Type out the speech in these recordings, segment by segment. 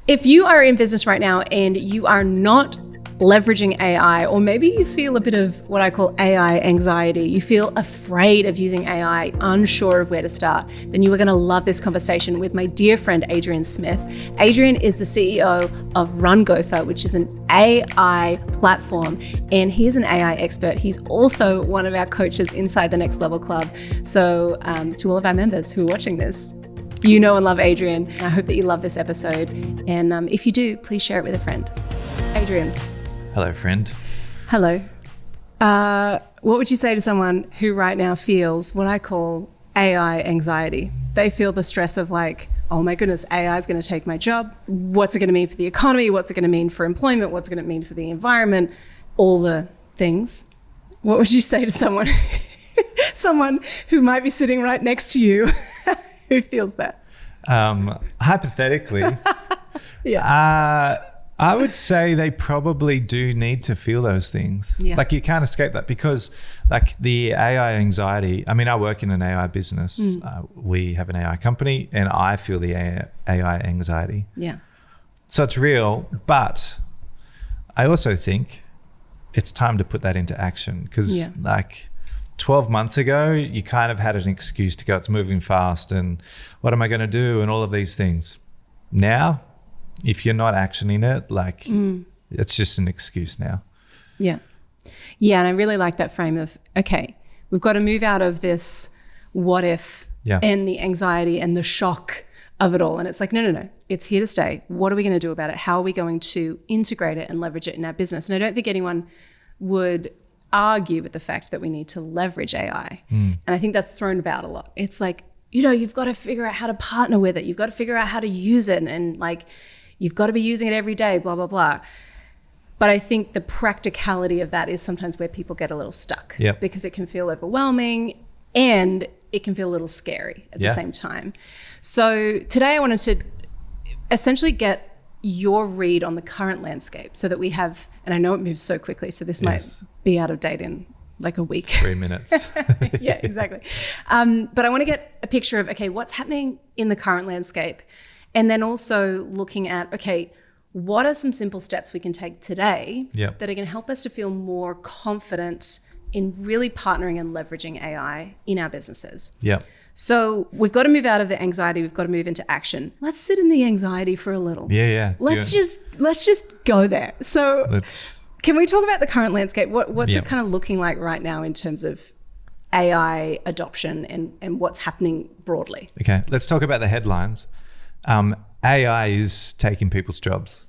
If you are in business right now and you are not leveraging AI, or maybe you feel a bit of what I call AI anxiety, you feel afraid of using AI, unsure of where to start, then you are going to love this conversation with my dear friend, Adrian Smith. Adrian is the CEO of RunGopher, which is an AI platform, and he's an AI expert. He's also one of our coaches inside the Next Level Club. So to all of our members who are watching this, you know and love Adrian. I hope that you love this episode. And if you do, please share it with a friend. Adrian. Hello, friend. Hello. What would you say to someone who right now feels what I call AI anxiety? They feel the stress of like, oh my goodness, AI is going to take my job. What's it going to mean for the economy? What's it going to mean for employment? What's it going to mean for the environment? All the things. What would you say to someone, someone who might be sitting right next to you who feels that? Hypothetically, yeah. I would say they probably do need to feel those things. Yeah. Like you can't escape that because like the AI anxiety, I mean, I work in an AI business. We have an AI company and I feel the AI anxiety. Yeah. So it's real, but I also think it's time to put that into action because like 12 months ago, you kind of had an excuse to go, it's moving fast and what am I going to do and all of these things. Now, if you're not actioning it, like it's just an excuse now. Yeah. Yeah. And I really like that frame of, okay, we've got to move out of this what if and the anxiety and the shock of it all. And it's like, no, it's here to stay. What are we going to do about it? How are we going to integrate it and leverage it in our business? And I don't think anyone would argue with the fact that we need to leverage AI. And I think that's thrown about a lot. It's like, you know, you've got to figure out how to partner with it. You've got to figure out how to use it. And like, you've got to be using it every day, blah, blah, blah. But I think the practicality of that is sometimes where people get a little stuck because it can feel overwhelming and it can feel a little scary at the same time. So today I wanted to essentially get your read on the current landscape so that we have, and I know it moves so quickly, so this might be out of date in like a week. 3 minutes. Yeah, exactly. But I want to get a picture of, okay, what's happening in the current landscape? And then also looking at, okay, what are some simple steps we can take today that are going to help us to feel more confident in really partnering and leveraging AI in our businesses? Yeah. So we've got to move out of the anxiety. We've got to move into action. Let's sit in the anxiety for a little. Yeah. Let's just go there. So can we talk about the current landscape? What's it kind of looking like right now in terms of AI adoption and what's happening broadly? Okay, let's talk about the headlines. AI is taking people's jobs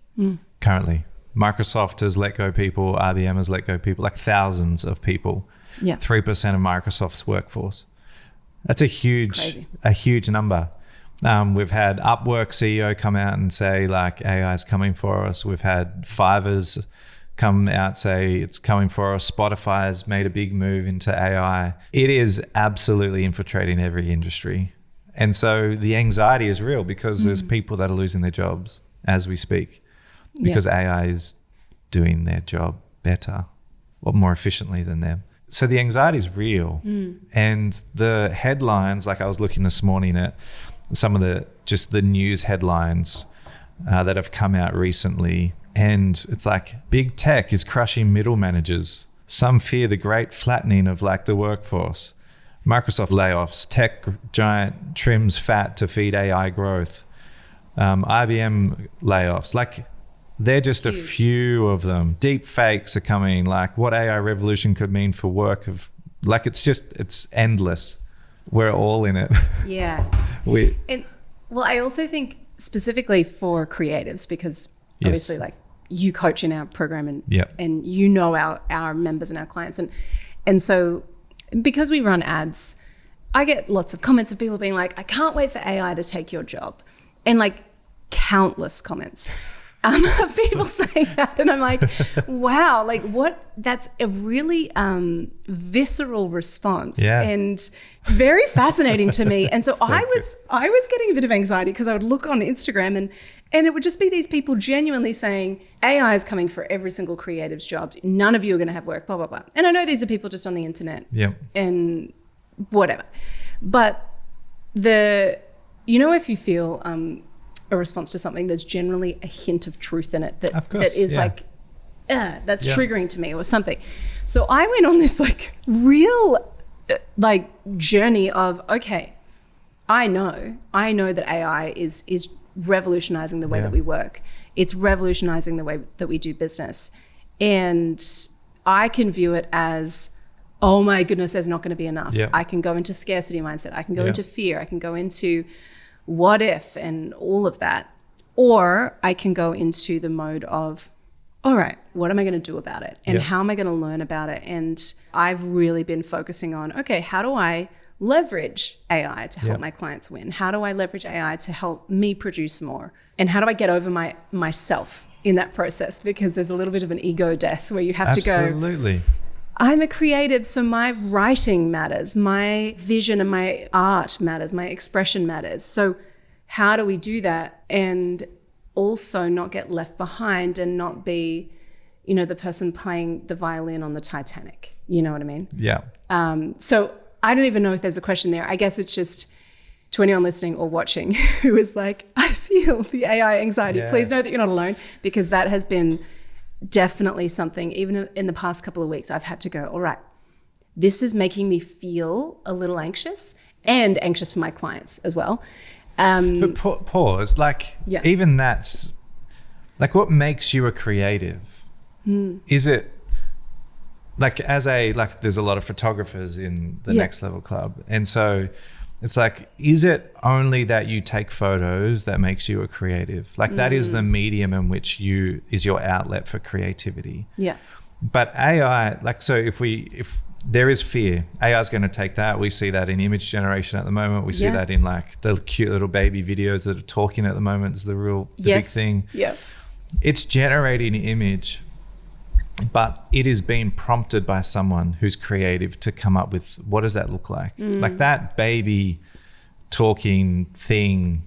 currently. Microsoft has let go people, IBM has let go people, like thousands of people. 3% of Microsoft's workforce. That's a huge number. We've had Upwork CEO come out and say like AI is coming for us. We've had Fiverr's come out say it's coming for us. Spotify has made a big move into AI. It is absolutely infiltrating every industry. And so the anxiety is real because there's people that are losing their jobs as we speak because AI is doing their job better or more efficiently than them. So the anxiety is real. And the headlines, like I was looking this morning at some of the news headlines that have come out recently. And it's like big tech is crushing middle managers. Some fear the great flattening of like the workforce. Microsoft layoffs, tech giant trims fat to feed AI growth. IBM layoffs, like they're just a few of them. Deep fakes are coming, like what AI revolution could mean for work of, like it's endless. We're all in it. Yeah. Well, I also think specifically for creatives, because obviously like you coach in our program and you know our members and our clients. And so because we run ads, I get lots of comments of people being like, I can't wait for AI to take your job. And like countless comments of people saying that. And I'm like, wow, like that's a really visceral response and very fascinating to me. And so I was getting a bit of anxiety because I would look on Instagram and it would just be these people genuinely saying, AI is coming for every single creative's job. None of you are going to have work, blah, blah, blah. And I know these are people just on the internet and whatever. But if you feel a response to something, there's generally a hint of truth in it that is like, that's triggering to me or something. So I went on this like real like journey of, okay, I know that AI is revolutionizing the way that we work. It's revolutionizing the way that we do business. And I can view it as, oh my goodness, there's not going to be enough. Yep. I can go into scarcity mindset. I can go into fear. I can go into what if and all of that. Or I can go into the mode of, all right, what am I going to do about it? And how am I going to learn about it? And I've really been focusing on, okay, how do I leverage AI to help my clients win? How do I leverage AI to help me produce more? And how do I get over myself in that process? Because there's a little bit of an ego death where you have to go, absolutely. I'm a creative, so my writing matters, my vision and my art matters, my expression matters. So how do we do that and also not get left behind and not be, you know, the person playing the violin on the Titanic? You know what I mean? Yeah. So I don't even know if there's a question there. I guess it's just to anyone listening or watching who is like, I feel the AI anxiety. Please know that you're not alone, because that has been definitely something, even in the past couple of weeks, I've had to go, all right, this is making me feel a little anxious, and anxious for my clients as well. But pause, like even that's, like, what makes you a creative? Is it, like, there's a lot of photographers in the Next Level Club. And so it's like, is it only that you take photos that makes you a creative? Like that is the medium in which is your outlet for creativity. Yeah. But AI, like, so if there is fear, AI is going to take that. We see that in image generation at the moment. We see that in like the cute little baby videos that are talking at the moment is the big thing. Yeah. It's generating image, but it is being prompted by someone who's creative to come up with, what does that look like? Like that baby talking thing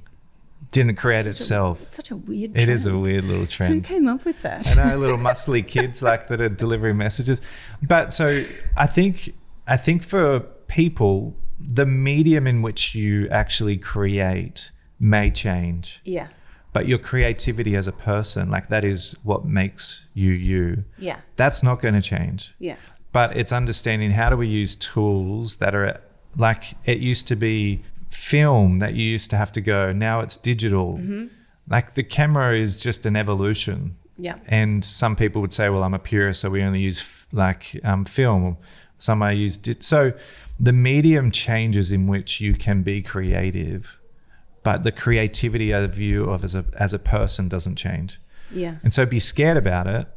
didn't create itself. It's such a weird trend. It is a weird little trend. Who came up with that? I know, little muscly kids like that are delivering messages. But so I think for people, the medium in which you actually create may change. Yeah. But your creativity as a person, like that is what makes you. Yeah. That's not going to change. Yeah. But it's understanding, how do we use tools that are, like, it used to be film that you used to have to go, now it's digital. Like the camera is just an evolution. Yeah. And some people would say, well, I'm a purist, so we only use film. Some I use so the medium changes in which you can be creative, but the creativity of you as a person doesn't change. Yeah. And so be scared about it,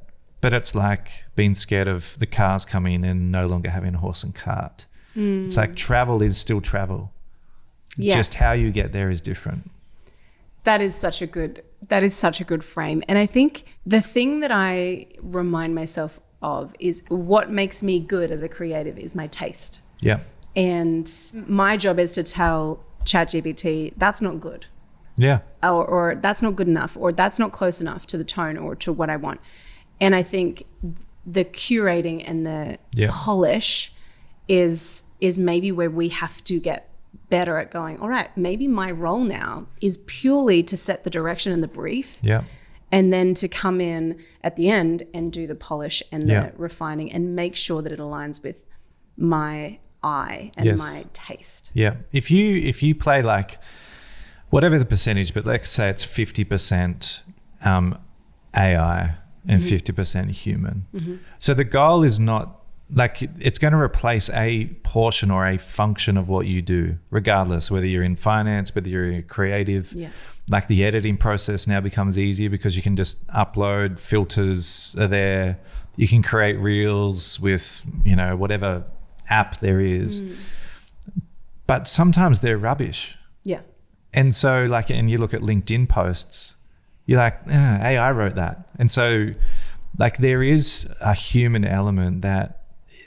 but it's like being scared of the cars coming and no longer having a horse and cart. It's like travel is still travel. Yes. Just how you get there is different. That is such a good frame. And I think the thing that I remind myself of is what makes me good as a creative is my taste. Yeah. And my job is to tell ChatGPT, that's not good. Yeah. Or that's not good enough, or that's not close enough to the tone or to what I want. And I think the curating and the polish is maybe where we have to get better at going, all right, maybe my role now is purely to set the direction and the brief. Yeah. And then to come in at the end and do the polish and the refining and make sure that it aligns with my eye and my taste. Yeah. If you play like whatever the percentage, but let's say it's 50% AI and 50% human. So the goal is not like it's going to replace a portion or a function of what you do, regardless whether you're in finance, whether you're creative. Yeah. Like the editing process now becomes easier because you can just upload, filters are there. You can create reels with, whatever app there is. But sometimes they're rubbish. Yeah. And so and you look at LinkedIn posts, you're like, AI wrote that. And so like there is a human element, that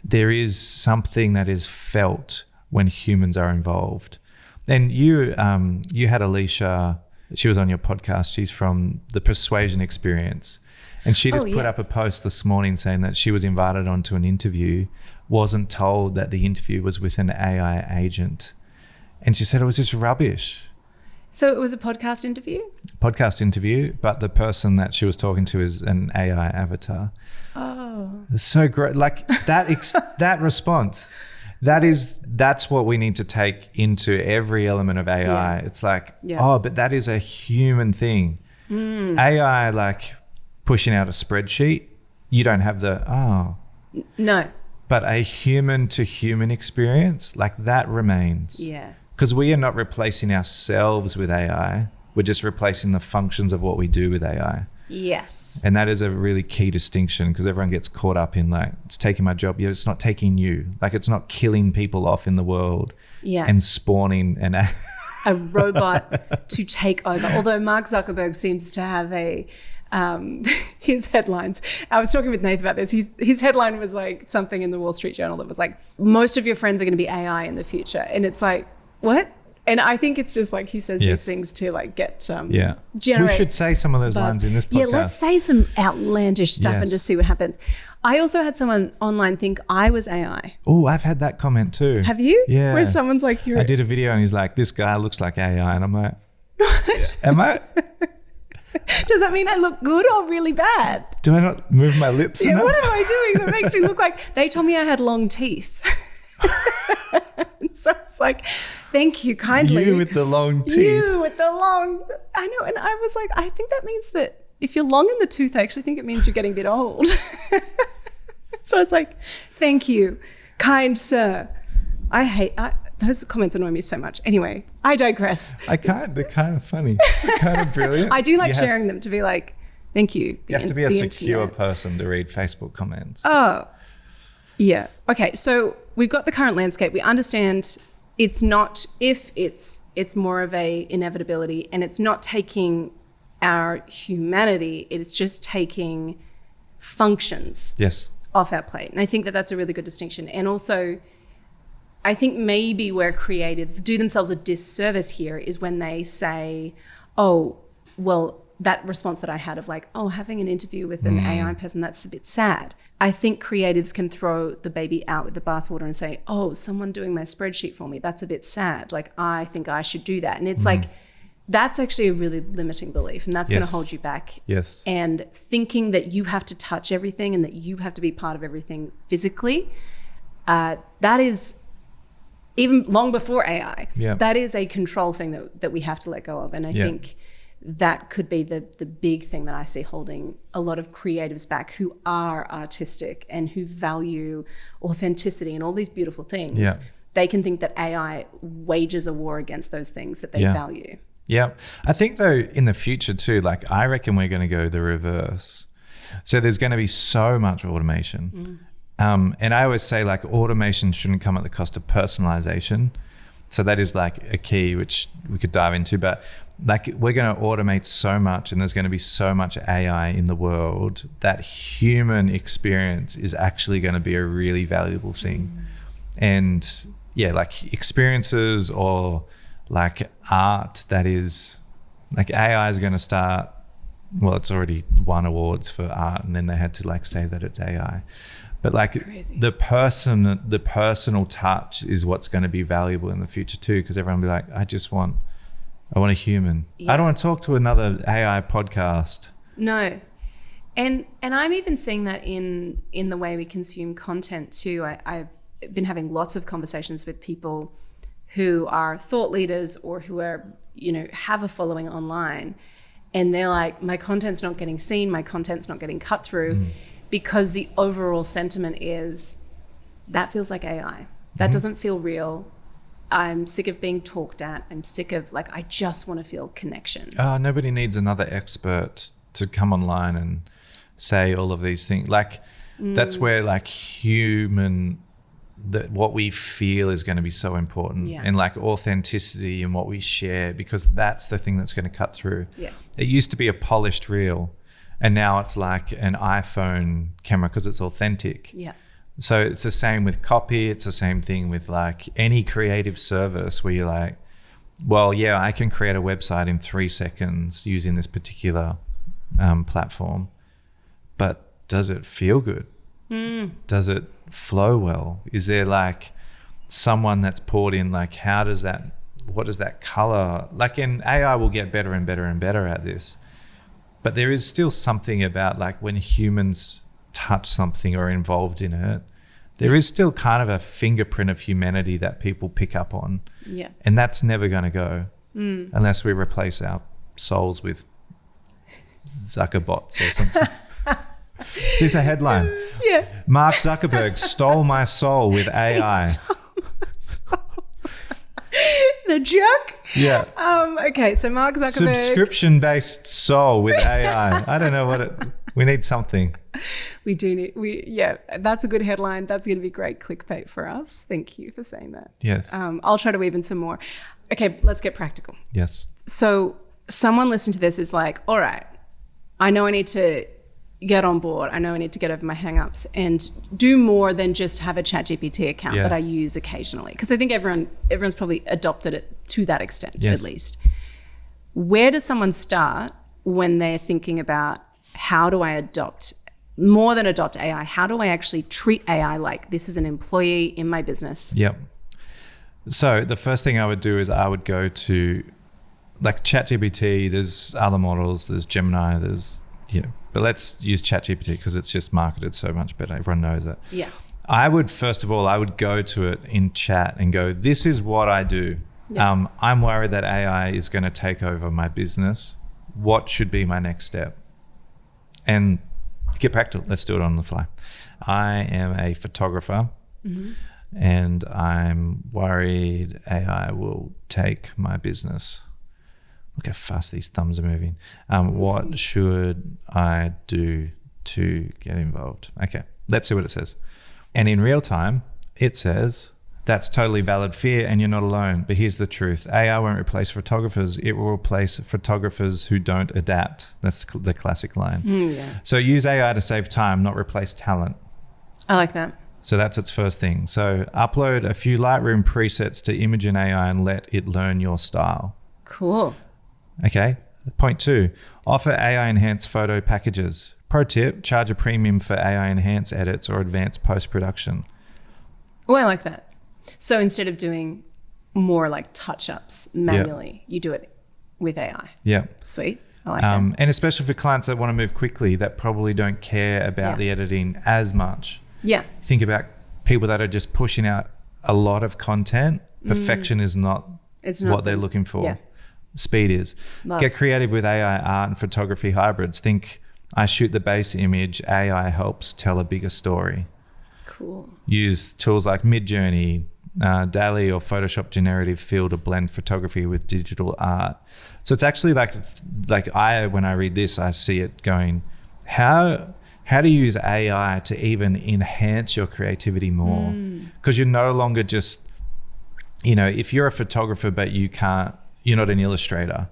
there is something that is felt when humans are involved. And you had Alicia, she was on your podcast. She's from the Persuasion Experience. And she just put up a post this morning saying that she was invited onto an interview, wasn't told that the interview was with an AI agent. And she said it was just rubbish. So it was a podcast interview? Podcast interview, but the person that she was talking to is an AI avatar. Oh. It's so great. Like that response, that's what we need to take into every element of AI. Yeah. It's like, oh, but that is a human thing. AI, like pushing out a spreadsheet, you don't have no. But a human to human experience, like that remains. Yeah. Because we are not replacing ourselves with AI. We're just replacing the functions of what we do with AI. Yes. And that is a really key distinction, because everyone gets caught up in like, it's taking my job. Yeah, it's not taking you. Like, it's not killing people off in the world and spawning a robot to take over. Although Mark Zuckerberg seems to have his headlines. I was talking with Nathan about this. His headline was like something in the Wall Street Journal that was like, most of your friends are going to be AI in the future. And it's like, what? And I think it's just like he says these things to like get generate. We should say some of those lines in this podcast. Yeah, let's say some outlandish stuff and just see what happens. I also had someone online think I was AI. Oh, I've had that comment too. Have you? Yeah. Where someone's like, I did a video and he's like, this guy looks like AI. And I'm like, am I? Does that mean I look good or really bad? Do I not move my lips enough? What am I doing that makes me look like... They told me I had long teeth. So it's like, thank you kindly. You with the long teeth. You with the long... I know. And I was like, I think that means that if you're long in the tooth, I actually think it means you're getting a bit old. So it's like, thank you, kind sir. Those comments annoy me so much. Anyway, I digress. They're kind of funny. They're kind of brilliant. I do like sharing them to be like, thank you. You have to be a secure person to read Facebook comments. Oh, yeah. Okay, so we've got the current landscape. We understand it's not if, it's more of a inevitability, and it's not taking our humanity, it's just taking functions off our plate. And I think that that's a really good distinction. And also, I think maybe where creatives do themselves a disservice here is when they say, oh, well, that response that I had of like, oh, having an interview with an AI person, that's a bit sad. I think creatives can throw the baby out with the bathwater and say, oh, someone doing my spreadsheet for me, that's a bit sad. Like, I think I should do that. And it's like, that's actually a really limiting belief, and that's going to hold you back. Yes. And thinking that you have to touch everything and that you have to be part of everything physically, that is... even long before AI, that is a control thing that we have to let go of. And I think that could be the big thing that I see holding a lot of creatives back who are artistic and who value authenticity and all these beautiful things. Yeah. They can think that AI wages a war against those things that they value. Yeah. I think though in the future too, like I reckon we're going to go the reverse. So there's going to be so much automation. And I always say like automation shouldn't come at the cost of personalization. So that is like a key, which we could dive into, but like we're going to automate so much and there's going to be so much AI in the world that human experience is actually going to be a really valuable thing. And yeah, like experiences or like art that is like AI is going to start, well, it's already won awards for art and then they had to like say that it's AI. But like the personal touch is what's going to be valuable in the future too, because everyone will be like, I want a human. Yeah. I don't want to talk to another AI podcast. No. And I'm even seeing that in the way we consume content too. I've been having lots of conversations with people who are thought leaders or who are, have a following online. And they're like, my content's not getting seen, my content's not getting cut through. Because the overall sentiment is, that feels like AI. That doesn't feel real. I'm sick of being talked at. I'm sick of, like, I just want to feel connection. Nobody needs another expert to come online and say all of these things. Like, that's where, like, what we feel is going to be so important. And, like, authenticity in what we share, because that's the thing that's going to cut through. Yeah. It used to be a polished reel. And now it's like an iPhone camera because it's authentic. Yeah. So it's the same with copy. It's the same thing with like any creative service where you're like, well, yeah, I can create a website in 3 seconds using this particular platform. But does it feel good? Does it flow well? Is there like someone that's poured in, like how does that what is that color? Like, in AI will get better and better and better at this. But there is still something about like when humans touch something or are involved in it, there is still kind of a fingerprint of humanity that people pick up on. Yeah. And that's never going to go unless we replace our souls with Zuckerbots or something. Here's a headline. Yeah. Mark Zuckerberg stole my soul with AI. The jerk? Yeah. Okay, so Mark Zuckerberg. Subscription-based soul with AI. I don't know we need something. We do need, that's a good headline. That's going to be great clickbait for us. Thank you for saying that. Yes. I'll try to weave in some more. Okay, let's get practical. Yes. So someone listening to this is like, all right, I know I need to get on board. I know I need to get over my hangups and do more than just have a ChatGPT account that I use occasionally. Because I think everyone's probably adopted it to that extent, at least. Where does someone start when they're thinking about how do I adopt, more than adopt AI, how do I actually treat AI like this is an employee in my business? Yep. So the first thing I would do is I would go to like ChatGPT. There's other models, there's Gemini, there's, but let's use ChatGPT because it's just marketed so much better. Everyone knows it. Yeah. I would go to it in chat and go, this is what I do. Yeah. I'm worried that AI is going to take over my business. What should be my next step? And get practical. Let's do it on the fly. I am a photographer and I'm worried AI will take my business. Look how fast these thumbs are moving. What should I do to get involved? Okay, let's see what it says. And in real time, it says, that's totally valid fear and you're not alone. But here's the truth. AI won't replace photographers. It will replace photographers who don't adapt. That's the classic line. So use AI to save time, not replace talent. I like that. So that's its first thing. So upload a few Lightroom presets to Imagen AI and let it learn your style. Cool. Okay. Point 2, offer AI enhanced photo packages. Pro tip, charge a premium for AI enhanced edits or advanced post-production. Oh, I like that. So instead of doing more like touch-ups manually, you do it with AI. Yeah. Sweet. I like that. And especially for clients that want to move quickly, that probably don't care about the editing as much. Yeah. Think about people that are just pushing out a lot of content. Perfection is not what they're looking for. Yeah. Speed is. Love. Get creative with AI art and photography hybrids. Think, I shoot the base image, AI helps tell a bigger story. Cool. Use tools like Midjourney, DALL-E or Photoshop generative fill to blend photography with digital art. So it's actually like when I read this, I see it going, how do you use AI to even enhance your creativity more? Because you're no longer just, if you're a photographer but you're not an illustrator,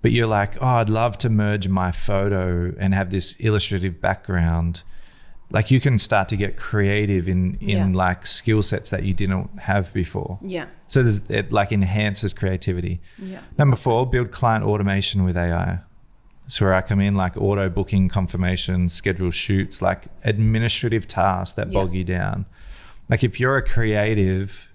but you're like, oh, I'd love to merge my photo and have this illustrative background. Like you can start to get creative in like skill sets that you didn't have before. Yeah. So it like enhances creativity. Yeah. Number 4, build client automation with AI. So where I come in, like auto booking confirmation, schedule shoots, like administrative tasks that bog you down. Like if you're a creative,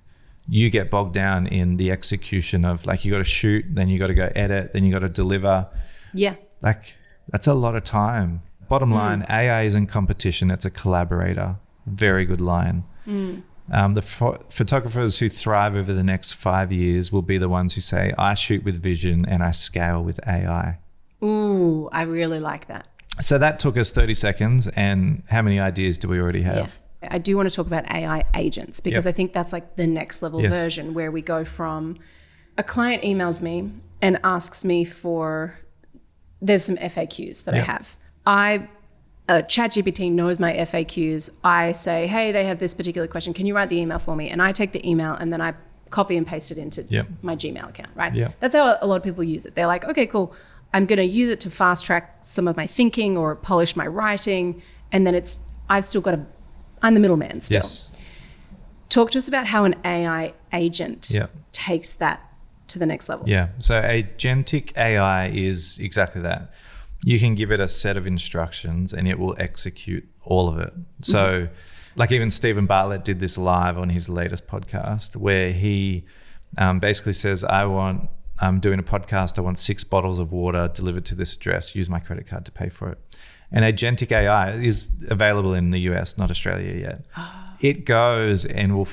you get bogged down in the execution of like, you got to shoot, then you got to go edit, then you got to deliver. Yeah. Like that's a lot of time. Bottom line, AI isn't competition, it's a collaborator. Very good line. The photographers who thrive over the next 5 years will be the ones who say, I shoot with vision and I scale with AI. Ooh, I really like that. So that took us 30 seconds. And how many ideas do we already have? Yeah. I do want to talk about AI agents because I think that's like the next level version where we go from a client emails me and asks me there's some FAQs that I have. ChatGPT knows my FAQs. I say, hey, they have this particular question. Can you write the email for me? And I take the email and then I copy and paste it into my Gmail account, right? Yeah. That's how a lot of people use it. They're like, okay, cool. I'm going to use it to fast track some of my thinking or polish my writing. And then I'm the middleman still. Yes. Talk to us about how an AI agent takes that to the next level. Yeah. So agentic AI is exactly that. You can give it a set of instructions and it will execute all of it. So like even Stephen Bartlett did this live on his latest podcast where he basically says, I'm doing a podcast. I want 6 bottles of water delivered to this address. Use my credit card to pay for it. And agentic AI is available in the US, not Australia yet. It goes and will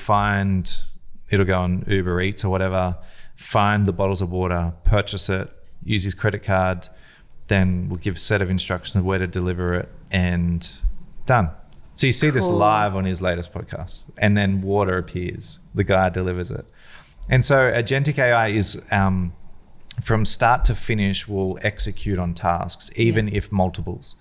it'll go on Uber Eats or whatever, find the bottles of water, purchase it, use his credit card, then we'll give a set of instructions of where to deliver it, and done. So you see this live on his latest podcast, and then water appears. The guy delivers it. And so agentic AI is from start to finish will execute on tasks, even if multiples.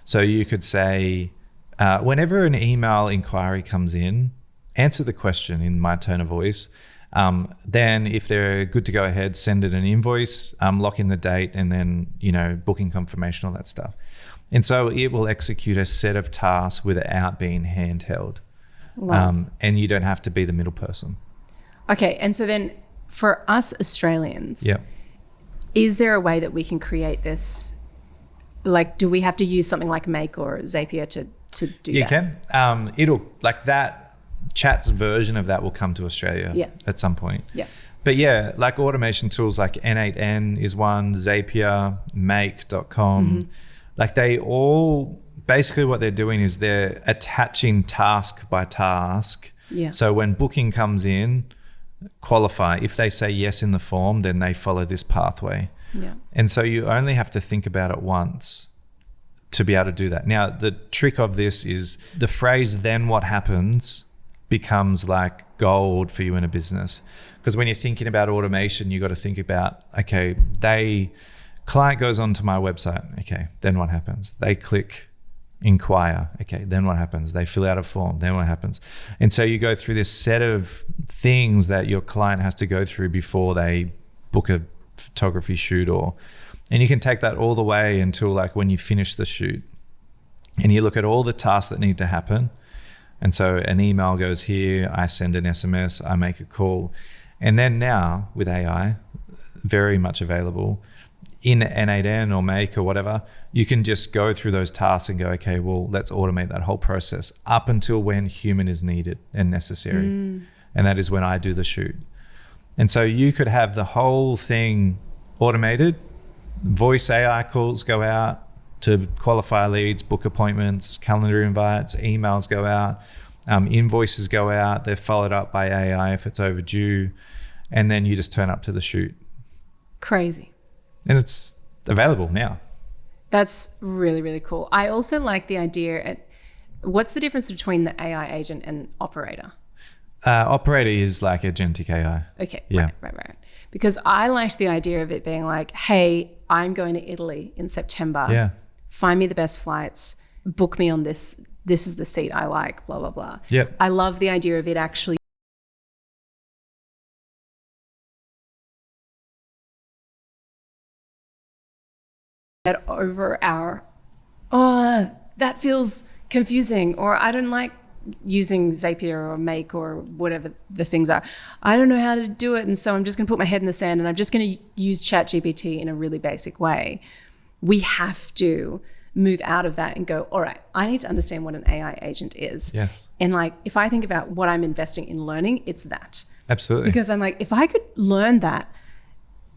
So you could say, whenever an email inquiry comes in, answer the question in my tone of voice. Then if they're good to go ahead, send it an invoice, lock in the date, and then, booking confirmation, all that stuff. And so it will execute a set of tasks without being handheld. Wow. And you don't have to be the middle person. Okay. And so then for us Australians, is there a way that we can create this? Like, do we have to use something like Make or Zapier to do that? You can. It'll, like that, Chat's version of that will come to Australia at some point. Yeah. But yeah, like automation tools like N8N is one, Zapier, Make.com. Like they all, basically what they're doing is they're attaching task by task. Yeah. So when booking comes in, qualify. If they say yes in the form, then they follow this pathway. Yeah. And so you only have to think about it once to be able to do that. Now, the trick of this is the phrase, then what happens, becomes like gold for you in a business. Because when you're thinking about automation, you got to think about, okay, client goes onto my website. Okay, then what happens? They click inquire. Okay, then what happens? They fill out a form. Then what happens? And so you go through this set of things that your client has to go through before they book a photography shoot, and you can take that all the way until like when you finish the shoot and you look at all the tasks that need to happen. And so an email goes here, I send an SMS, I make a call. And then now with AI, very much available in N8N or Make or whatever, you can just go through those tasks and go, okay, well, let's automate that whole process up until when human is needed and necessary. And that is when I do the shoot. And so you could have the whole thing automated, voice AI calls go out to qualify leads, book appointments, calendar invites, emails go out, invoices go out, they're followed up by AI if it's overdue, and then you just turn up to the shoot. Crazy. And it's available now. That's really, really cool. I also like the idea, what's the difference between the AI agent and operator? Operator is like agentic AI. Okay, yeah. Right. Because I liked the idea of it being like, hey, I'm going to Italy in September. Yeah. Find me the best flights, book me on this. This is the seat I like, blah, blah, blah. Yep. I love the idea of it actually over our, that feels confusing, or I don't like using Zapier or Make or whatever the things are. I don't know how to do it, and so I'm just going to put my head in the sand and I'm just going to use ChatGPT in a really basic way. We have to move out of that and go, all right, I need to understand what an AI agent is. Yes. And like, if I think about what I'm investing in learning, it's that. Absolutely. Because I'm like, if I could learn that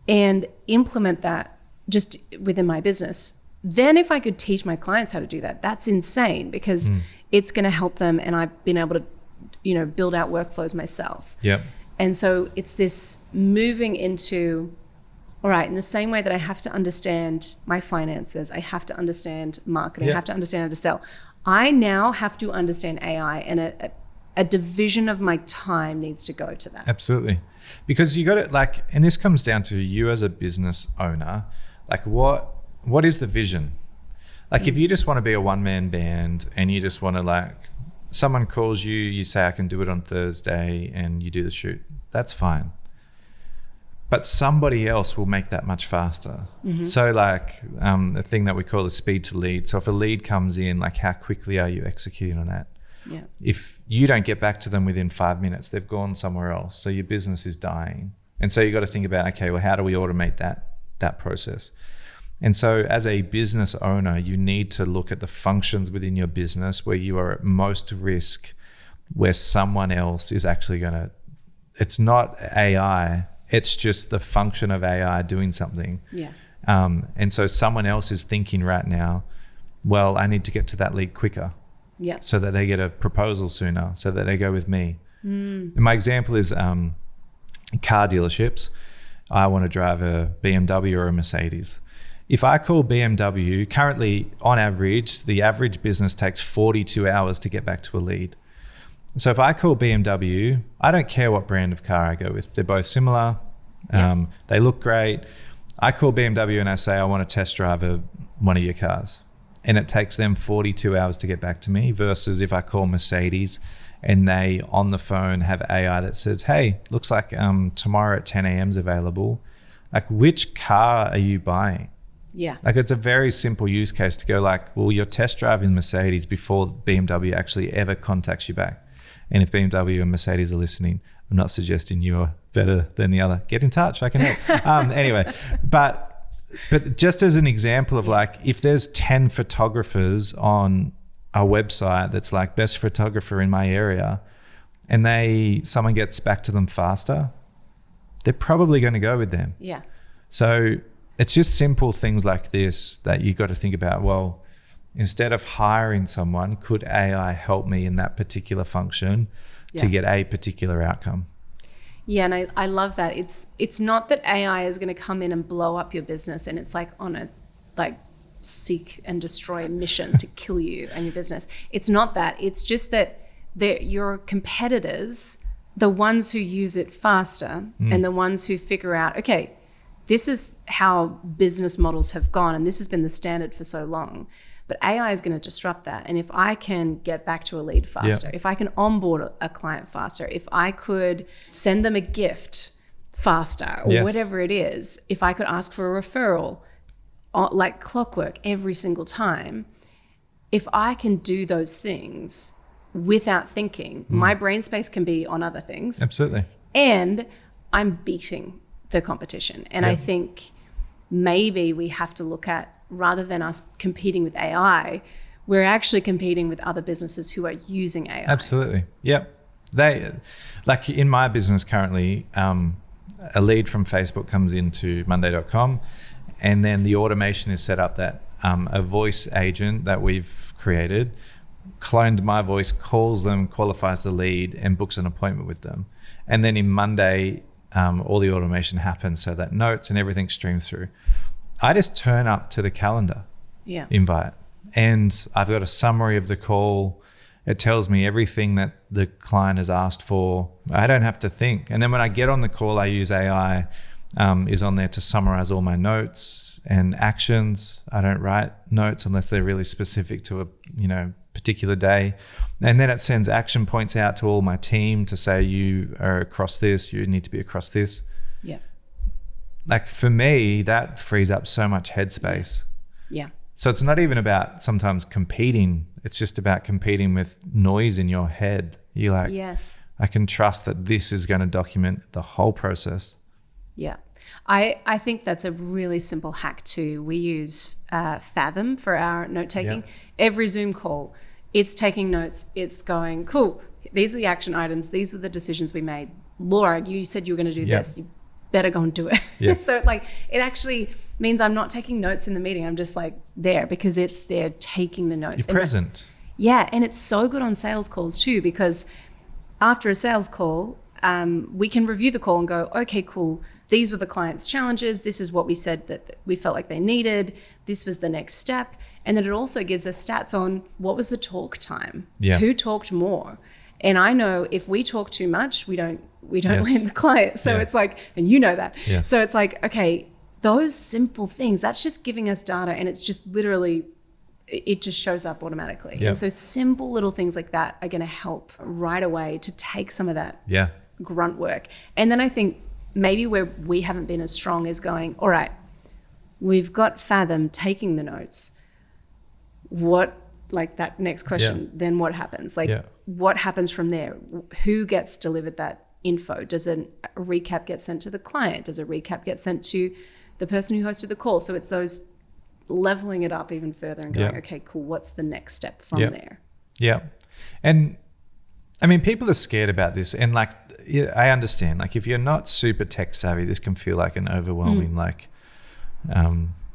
and implement that just within my business, then if I could teach my clients how to do that, that's insane, because it's going to help them. And I've been able to, build out workflows myself. Yep. And so it's this moving into, all right, in the same way that I have to understand my finances, I have to understand marketing, I have to understand how to sell, I now have to understand AI, and a division of my time needs to go to that. Absolutely. Because you got it and this comes down to you as a business owner, like what is the vision? Like if you just want to be a one-man band and you just want to someone calls you, you say, I can do it on Thursday, and you do the shoot, that's fine. But somebody else will make that much faster. Mm-hmm. So the thing that we call the speed to lead. So if a lead comes in, how quickly are you executing on that? Yeah. If you don't get back to them within 5 minutes, they've gone somewhere else. So your business is dying. And so you got to think about, okay, well, how do we automate that process? And so as a business owner, you need to look at the functions within your business where you are at most risk, where someone else is actually going to it's not AI. It's just the function of AI doing something. Yeah. And so someone else is thinking right now, well, I need to get to that lead quicker. Yeah. So that they get a proposal sooner, so that they go with me. And my example is car dealerships. I want to drive a BMW or a Mercedes. If I call BMW, currently on average, the average business takes 42 hours to get back to a lead. So if I call BMW, I don't care what brand of car I go with. They're both similar. They look great. I call BMW and I say, I want to test drive one of your cars. And it takes them 42 hours to get back to me, versus if I call Mercedes and they on the phone have AI that says, hey, looks like tomorrow at 10 a.m. is available. Like, which car are you buying? Yeah. Like, it's a very simple use case to go like, well, you're test driving Mercedes before BMW actually ever contacts you back. And if BMW and Mercedes are listening, I'm not suggesting you're better than the other. Get in touch, I can help. Anyway, but just as an example of like, if there's 10 photographers on a website that's like best photographer in my area, and someone gets back to them faster, they're probably going to go with them. Yeah. So it's just simple things like this that you got to think about. Well, instead of hiring someone, could AI help me in that particular function to get a particular outcome? Yeah, and I love that. It's not that AI is going to come in and blow up your business and it's like on a like seek and destroy mission to kill you and your business. It's not that. It's just that your competitors, the ones who use it faster and the ones who figure out, okay, this is how business models have gone and this has been the standard for so long. But AI is going to disrupt that. And if I can get back to a lead faster, if I can onboard a client faster, if I could send them a gift faster or whatever it is, if I could ask for a referral like clockwork every single time, if I can do those things without thinking, my brain space can be on other things. Absolutely. And I'm beating the competition. And I think maybe we have to look at, rather than us competing with AI, we're actually competing with other businesses who are using AI. Absolutely. Yep. They, like in my business currently, a lead from Facebook comes into Monday.com, and then the automation is set up that a voice agent that we've created, cloned my voice, calls them, qualifies the lead, and books an appointment with them. And then in Monday, all the automation happens so that notes and everything streams through. I just turn up to the calendar invite, and I've got a summary of the call. It tells me everything that the client has asked for. I don't have to think. And then when I get on the call, I use AI, is on there to summarize all my notes and actions. I don't write notes unless they're really specific to a particular day. And then it sends action points out to all my team to say, you are across this, you need to be across this. Yeah. Like for me, that frees up so much headspace. Yeah. So it's not even about sometimes competing. It's just about competing with noise in your head. You're like, yes, I can trust that this is going to document the whole process. Yeah. I think that's a really simple hack too. We use Fathom for our note taking. Every Zoom call, it's taking notes. It's going, cool, these are the action items. These were the decisions we made. Laura, you said you were going to do this. You better go and do it. Yeah. So like, it actually means I'm not taking notes in the meeting. I'm just like there because they're taking the notes. You're present. And it's so good on sales calls too, because after a sales call, we can review the call and go, okay, cool. These were the client's challenges. This is what we said that we felt like they needed. This was the next step. And then it also gives us stats on what was the talk time, who talked more. And I know if we talk too much, we don't land the client. So it's like, and you know that. Yeah. So it's like, okay, those simple things, that's just giving us data, and it's just literally, it just shows up automatically. Yep. And so simple little things like that are going to help right away to take some of that grunt work. And then I think maybe where we haven't been as strong is going, all right, we've got Fathom taking the notes. What, like that next question, then what happens? Like what happens from there? Who gets delivered that info? Does a recap get sent to the client? Does a recap get sent to the person who hosted the call? So it's those leveling it up even further and going, okay, cool, what's the next step from there? Yeah. And I mean, people are scared about this, and like, I understand. Like, if you're not super tech savvy, this can feel like an overwhelming, like,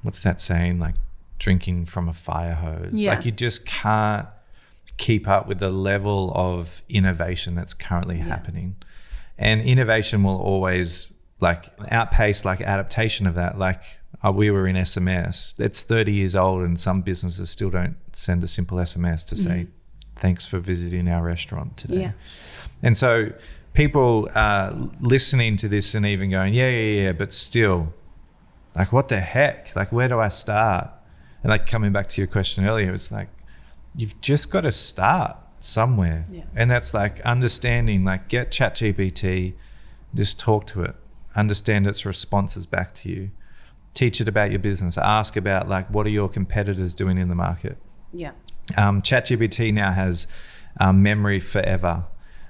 what's that saying? Like, drinking from a fire hose. Yeah. Like, you just can't keep up with the level of innovation that's currently happening, and innovation will always like outpace like adaptation of that. Like, we were in SMS. It's 30 years old, and some businesses still don't send a simple SMS to say, thanks for visiting our restaurant today. Yeah. And so people are listening to this and even going, yeah, but still, like, what the heck? Like, where do I start? And like, coming back to your question earlier, it's like, you've just got to start somewhere. Yeah. And that's like understanding, like, get ChatGPT, just talk to it, understand its responses back to you, teach it about your business, ask about like, what are your competitors doing in the market? Yeah. ChatGPT now has memory forever.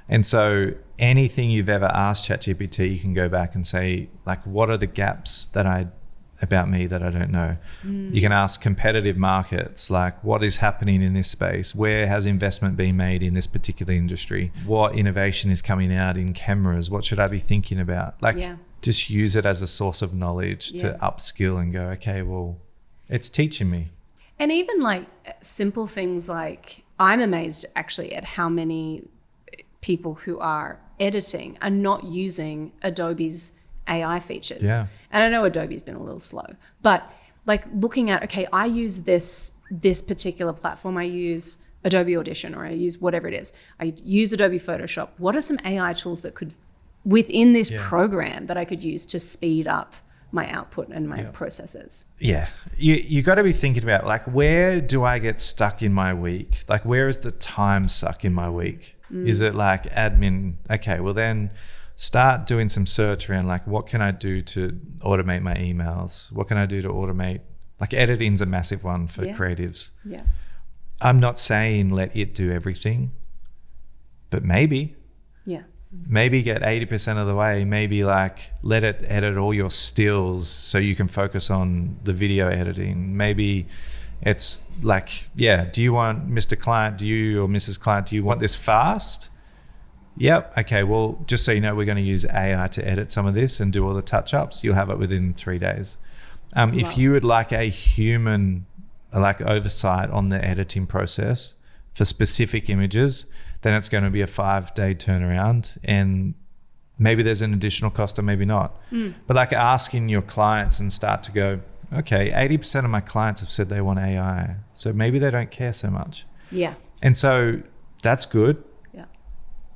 And so anything you've ever asked ChatGPT, you can go back and say, like, what are the gaps about me that I don't know? You can ask competitive markets, like, what is happening in this space? Where has investment been made in this particular industry? What innovation is coming out in cameras? What should I be thinking about? Like, just use it as a source of knowledge to upskill and go, okay, well, it's teaching me. And even like simple things like, I'm amazed actually at how many people who are editing are not using Adobe's AI features. Yeah. And I know Adobe's been a little slow, but like looking at, okay, I use this particular platform. I use Adobe Audition, or I use whatever it is. I use Adobe Photoshop. What are some AI tools that could, within this program, that I could use to speed up my output and my processes? Yeah. You got to be thinking about, like, where do I get stuck in my week? Like, where is the time suck in my week? Is it like admin? Okay, well then start doing some search around, like, what can I do to automate my emails? What can I do to automate, like, editing's a massive one for creatives. Yeah. I'm not saying let it do everything, but maybe. Yeah. Maybe get 80% of the way. Maybe like let it edit all your stills so you can focus on the video editing. Maybe it's like, do you want, Mr. Client, or Mrs. Client, do you want this fast? Yep. Okay. Well, just so you know, we're going to use AI to edit some of this and do all the touch-ups. You'll have it within 3 days. If you would like a human like oversight on the editing process for specific images, then it's going to be a 5-day turnaround, and maybe there's an additional cost or maybe not. But like asking your clients and start to go, okay, 80% of my clients have said they want AI, so maybe they don't care so much. Yeah. And so that's good. Yeah.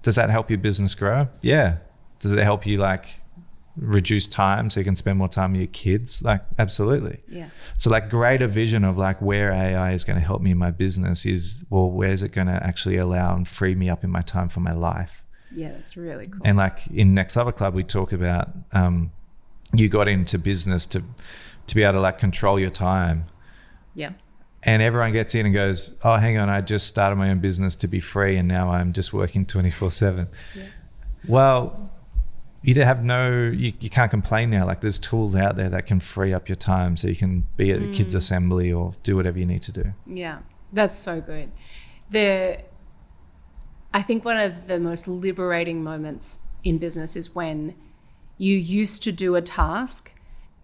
Does that help your business grow? Yeah. Does it help you like reduce time so you can spend more time with your kids? Like, absolutely. Yeah. So like greater vision of like where AI is going to help me in my business is, well, where's it going to actually allow and free me up in my time for my life? Yeah, that's really cool. And like in Next Level Club, we talk about you got into business to be able to like control your time. Yeah. And everyone gets in and goes, oh, hang on, I just started my own business to be free and now I'm just working 24/7. Yeah. Well, you can't complain now. Like there's tools out there that can free up your time so you can be at a kids assembly or do whatever you need to do. Yeah, that's so good. I think one of the most liberating moments in business is when you used to do a task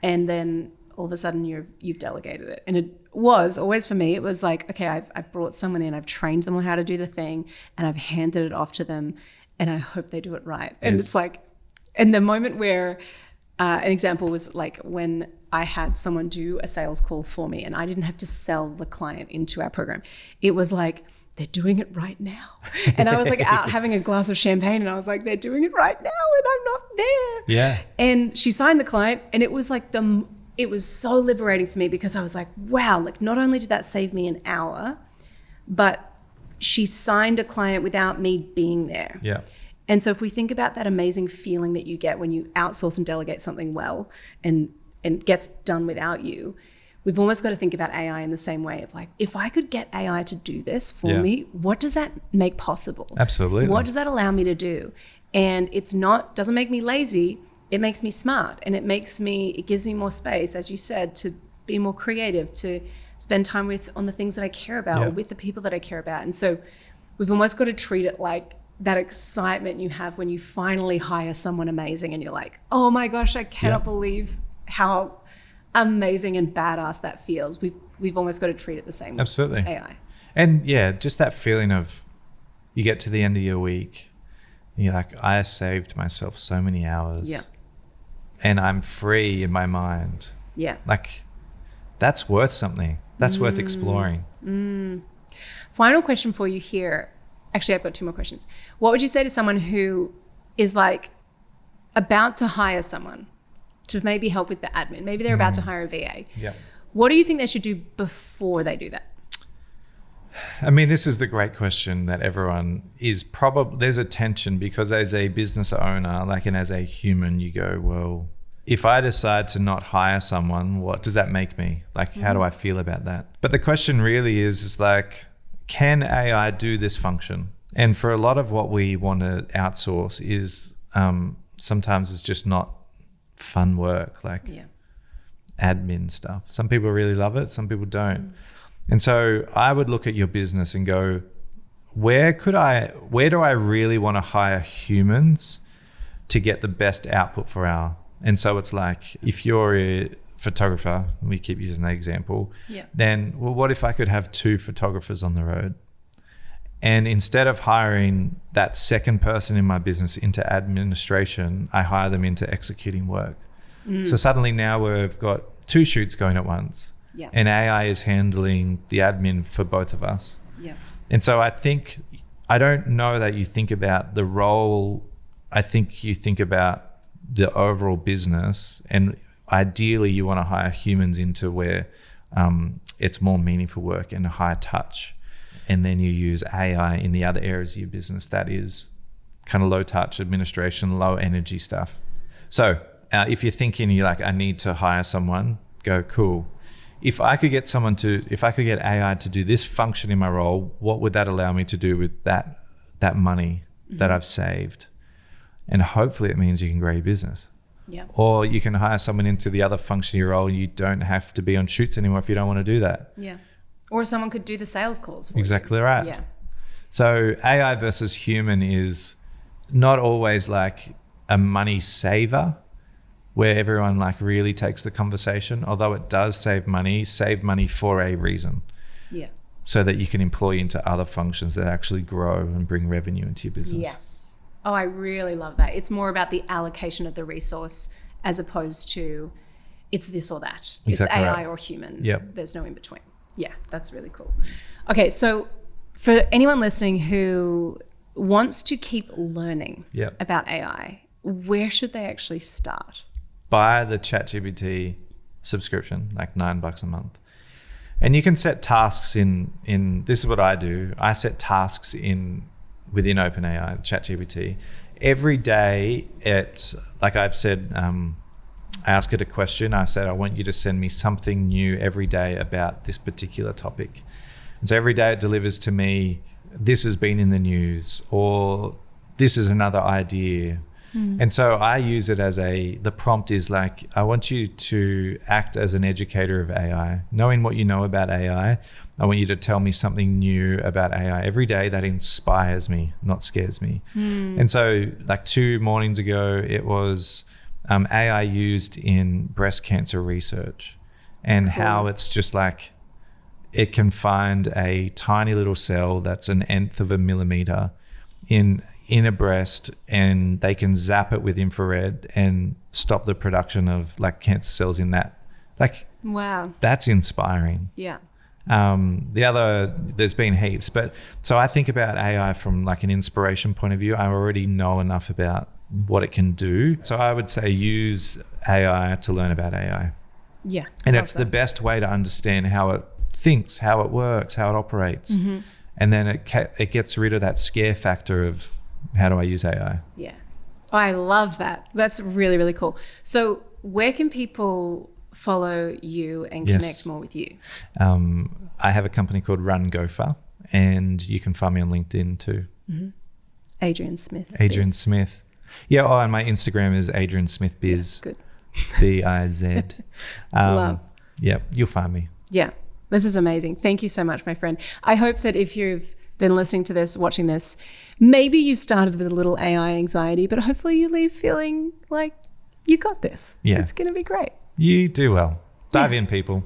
and then all of a sudden you've delegated it. And it was always, for me, it was like, okay, I've brought someone in, I've trained them on how to do the thing, and I've handed it off to them, and I hope they do it right. And it's like, and the moment where an example was like when I had someone do a sales call for me and I didn't have to sell the client into our program. It was like, they're doing it right now. And I was like out having a glass of champagne and I was like, they're doing it right now and I'm not there. Yeah. And she signed the client, and it was like it was so liberating for me because I was like, wow, like not only did that save me an hour, but she signed a client without me being there. Yeah. And so if we think about that amazing feeling that you get when you outsource and delegate something well and gets done without you, we've almost got to think about AI in the same way of like, if I could get AI to do this for me, what does that make possible? Absolutely. What does that allow me to do? And doesn't make me lazy. It makes me smart, and it gives me more space, as you said, to be more creative, to spend time on the things that I care about or with the people that I care about. And so we've almost got to treat it like that excitement you have when you finally hire someone amazing and you're like, oh my gosh, I cannot believe how amazing and badass that feels. We've almost got to treat it the same. Absolutely. With AI. And yeah, just that feeling of you get to the end of your week and you're like, I saved myself so many hours. Yeah. And I'm free in my mind. Yeah. Like, that's worth something. That's worth exploring. Final question for you here. Actually, I've got 2 more questions. What would you say to someone who is like about to hire someone to maybe help with the admin? Maybe they're about to hire a VA. Yeah. What do you think they should do before they do that? I mean, this is the great question that everyone is probably, there's a tension because as a business owner, like, and as a human, you go, well, if I decide to not hire someone, what does that make me? Like, how do I feel about that? But the question really is like, can AI do this function? And for a lot of what we want to outsource is sometimes it's just not fun work, like admin stuff. Some people really love it, some people don't. And so I would look at your business and go, where do I really want to hire humans to get the best output for our? And so it's like, if you're a photographer, we keep using that example, then, well, what if I could have 2 photographers on the road? And instead of hiring that second person in my business into administration, I hire them into executing work. So suddenly now we've got 2 shoots going at once. Yeah. And AI is handling the admin for both of us. Yeah. And so I don't know that you think about the role. I think you think about the overall business, and ideally you want to hire humans into where it's more meaningful work and a higher touch. And then you use AI in the other areas of your business that is kind of low touch administration, low energy stuff. So if you're thinking you're like, I need to hire someone, go, cool. If I could get AI to do this function in my role, what would that allow me to do with that money that I've saved? And hopefully it means you can grow your business. Yeah. Or you can hire someone into the other function of your role and you don't have to be on shoots anymore if you don't want to do that. Yeah. Or someone could do the sales calls for Exactly you. Right. Yeah. So AI versus human is not always like a money saver where everyone like really takes the conversation, although it does save money for a reason. Yeah. So that you can employ into other functions that actually grow and bring revenue into your business. Yes. Oh, I really love that. It's more about the allocation of the resource as opposed to it's this or that. Exactly it's AI right. or human. Yep. There's no in between. Yeah, that's really cool. Okay, so for anyone listening who wants to keep learning about AI, where should they actually start? Buy the ChatGPT subscription, like $9 a month. And you can set tasks in this is what I do. I set tasks within OpenAI, ChatGPT. Every day like I've said, I ask it a question. I said, I want you to send me something new every day about this particular topic. And so every day it delivers to me, this has been in the news, or this is another idea. And so I use it as the prompt is like, I want you to act as an educator of AI. Knowing what you know about AI, I want you to tell me something new about AI every day that inspires me, not scares me. And so like 2 mornings ago, it was AI used in breast cancer research and how it's just like, it can find a tiny little cell that's an nth of a millimeter in a breast, and they can zap it with infrared and stop the production of like cancer cells in that. Like, wow, that's inspiring. Yeah. There's been heaps, but so I think about AI from like an inspiration point of view. I already know enough about what it can do. So I would say use AI to learn about AI. Yeah. And it's the best way to understand how it thinks, how it works, how it operates. And then it gets rid of that scare factor of how do I use AI? Yeah. Oh, I love that. That's really, really cool. So where can people follow you and connect more with you? I have a company called Run Gopher, and you can find me on LinkedIn too. Adrian Smith. Adrian Smith. Yeah. Oh, and my Instagram is Adrian Smith Biz. Good. BIZ. Love. Yeah, you'll find me. Yeah. This is amazing. Thank you so much, my friend. I hope that if you've been listening to this, watching this, maybe you started with a little AI anxiety, but hopefully you leave feeling like you got this. Yeah. It's going to be great. You do well. Dive in, people.